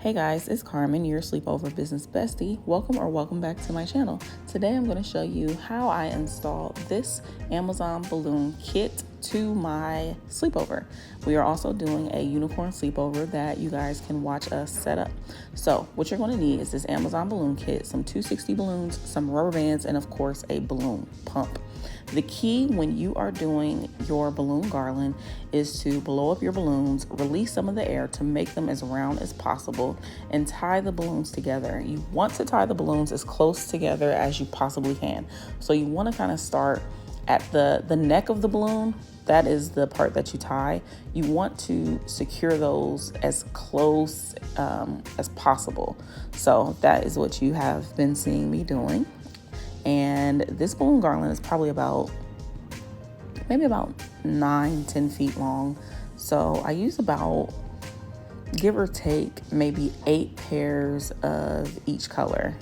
Hey guys, it's Carmen, your sleepover business bestie. Welcome back to my channel. Today I'm going to show you how I installed this Amazon balloon kit to my sleepover. We are also doing a unicorn sleepover that you guys can watch us set up. So what you're going to need is this Amazon balloon kit, some 260 balloons, some rubber bands, and of course a balloon pump. The key when you are doing your balloon garland is to blow up your balloons, release some of the air to make them as round as possible, and tie the balloons together. You want to tie the balloons as close together as you possibly can. So you want to kind of start at the neck of the balloon. That is the part that you tie. You want to secure those as close as possible. So that is what you have been seeing me doing. And this balloon garland is probably maybe about 9-10 feet long. So I use about, give or take, maybe 8 pairs of each color.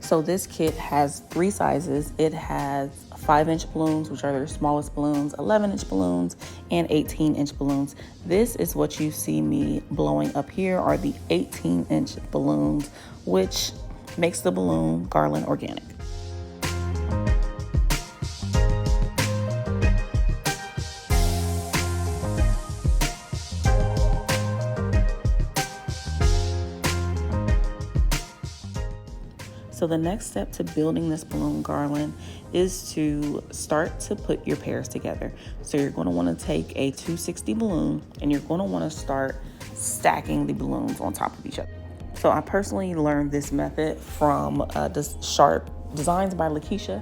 So this kit has 3 sizes. It has 5-inch balloons, which are their smallest balloons, 11-inch balloons, and 18-inch balloons. This is what you see me blowing up here are the 18-inch balloons, which makes the balloon garland organic. So the next step to building this balloon garland is to start to put your pairs together. So you're going to want to take a 260 balloon and you're going to want to start stacking the balloons on top of each other. So I personally learned this method from Sharp Designs by Lakeisha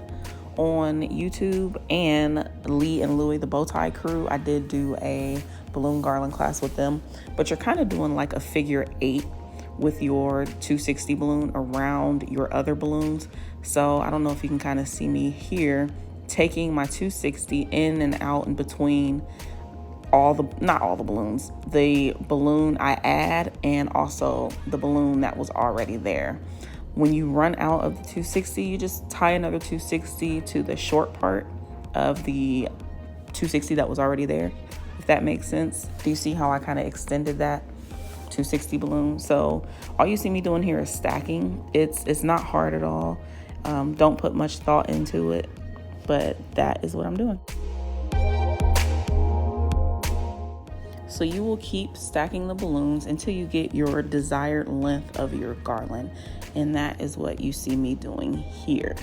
on YouTube, and Lee and Louie, the Bowtie Crew. I did do a balloon garland class with them, but you're kind of doing like a figure 8 with your 260 balloon around your other balloons. So I don't know if you can kind of see me here taking my 260 in and out in between not all the balloons, the balloon I add and also the balloon that was already there. When you run out of the 260, you just tie another 260 to the short part of the 260 that was already there, if that makes sense. Do you see how I kind of extended that 260 balloon? So all you see me doing here is stacking. It's not hard at all. Don't put much thought into it, but that is what I'm doing. So you will keep stacking the balloons until you get your desired length of your garland, and that is what you see me doing here.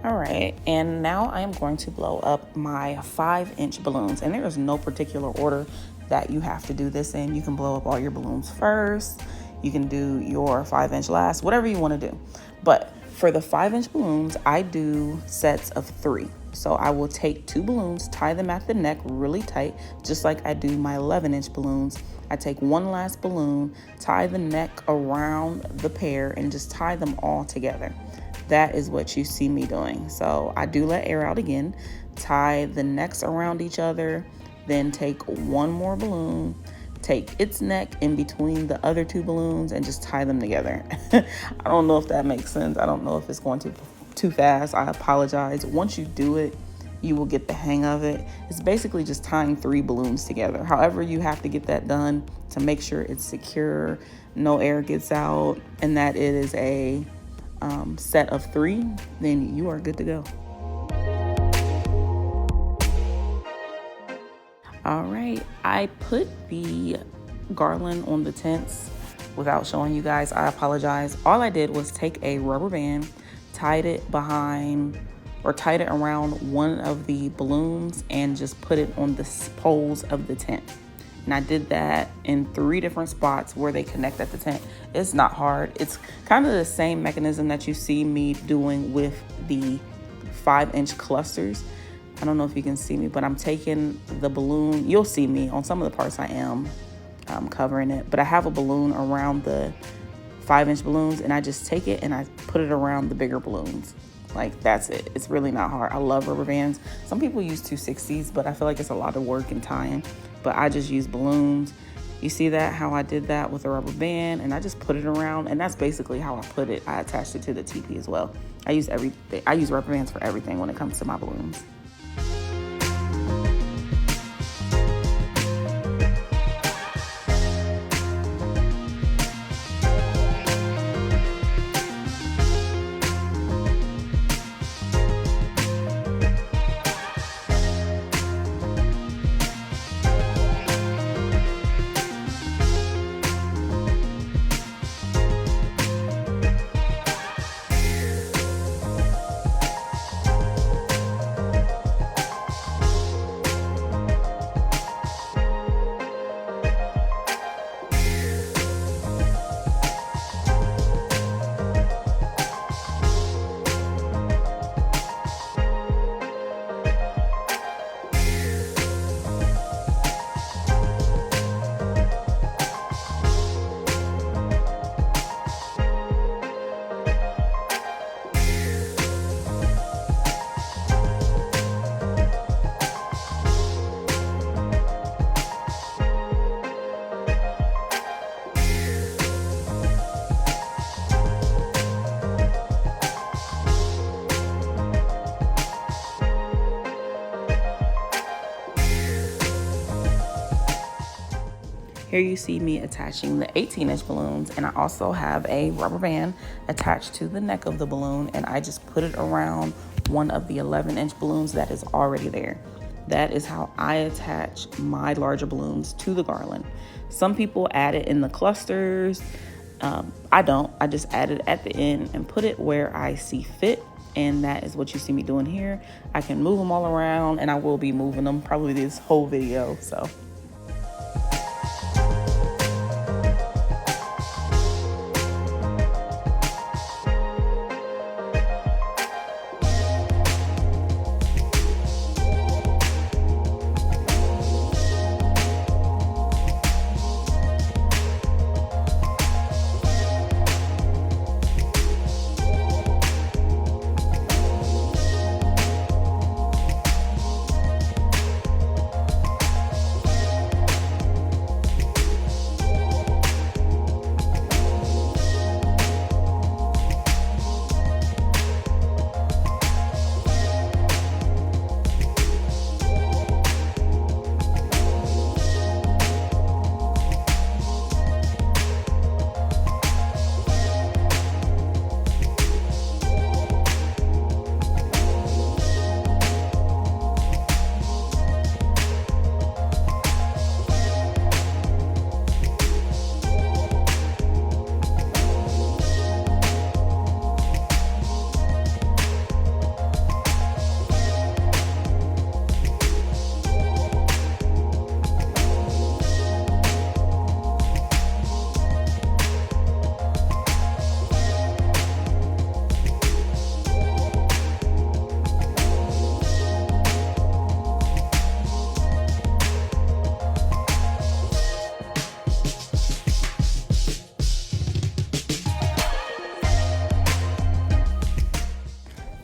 All right, and now I am going to blow up my 5-inch balloons, and there is no particular order that you have to do this in. You can blow up all your balloons first, you can do your 5-inch last, whatever you want to do. But for the 5-inch balloons, I do sets of 3. So I will take 2 balloons, tie them at the neck really tight, just like I do my 11-inch balloons. I take 1 last balloon, tie the neck around the pair, and just tie them all together. That is what you see me doing. So I do let air out again, tie the necks around each other, then take 1 more balloon, take its neck in between the other 2 balloons, and just tie them together. I don't know if that makes sense. I don't know if it's going too fast. I apologize. Once you do it, you will get the hang of it. It's basically just tying 3 balloons together. However, you have to get that done to make sure it's secure, no air gets out, and that it is a set of 3, then you are good to go. All right, I put the garland on the tents without showing you guys. I apologize. All I did was take a rubber band, tied it around one of the balloons, and just put it on the poles of the tent. And I did that in 3 different spots where they connect at the tent. It's not hard. It's kind of the same mechanism that you see me doing with the 5-inch clusters. I don't know if you can see me, but I'm taking the balloon. You'll see me on some of the parts. I am covering it, but I have a balloon around the 5-inch balloons, and I just take it and I put it around the bigger balloons. Like, that's it. It's really not hard. I love rubber bands. Some people use 260s, but I feel like it's a lot of work and time. But I just use balloons. You see that, how I did that with a rubber band, and I just put it around, and that's basically how I put it. I attached it to the teepee as well. I use everything. I use rubber bands for everything when it comes to my balloons. Here you see me attaching the 18-inch balloons, and I also have a rubber band attached to the neck of the balloon, and I just put it around one of the 11-inch balloons that is already there. That is how I attach my larger balloons to the garland. Some people add it in the clusters. I don't. I just add it at the end and put it where I see fit, and that is what you see me doing here. I can move them all around, and I will be moving them probably this whole video, so.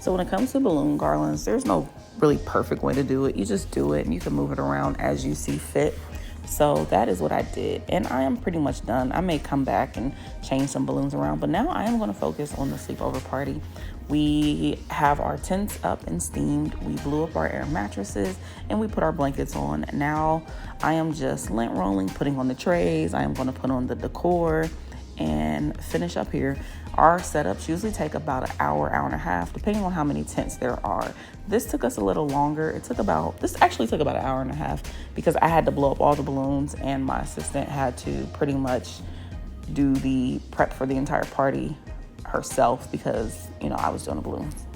So when it comes to balloon garlands, there's no really perfect way to do it. You just do it and you can move it around as you see fit. So that is what I did, and I am pretty much done. I may come back and change some balloons around, but now I am going to focus on the sleepover party. We have our tents up and steamed. We blew up our air mattresses and we put our blankets on. Now I am just lint rolling, putting on the trays. I am going to put on the decor and finish up here. Our setups usually take about an hour, hour and a half, depending on how many tents there are. This took us a little longer. This actually took about an hour and a half because I had to blow up all the balloons and my assistant had to pretty much do the prep for the entire party herself because, I was doing the balloons.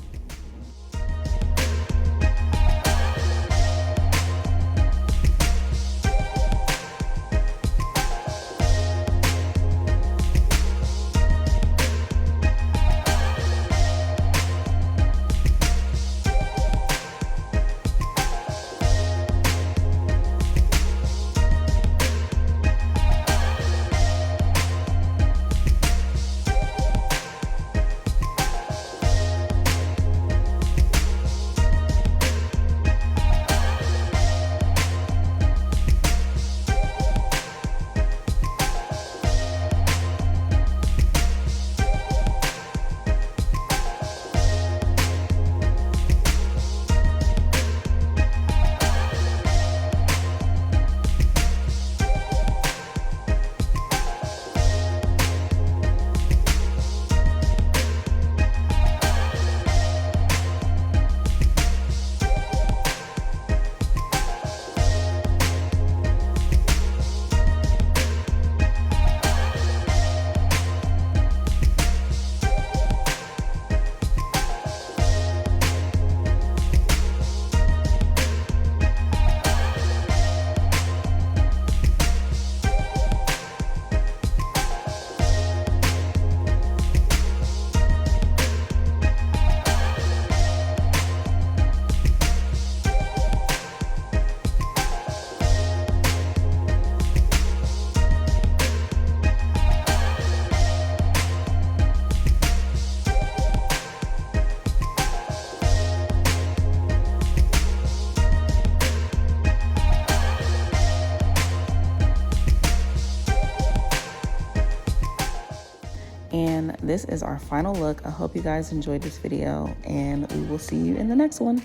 And this is our final look. I hope you guys enjoyed this video and we will see you in the next one.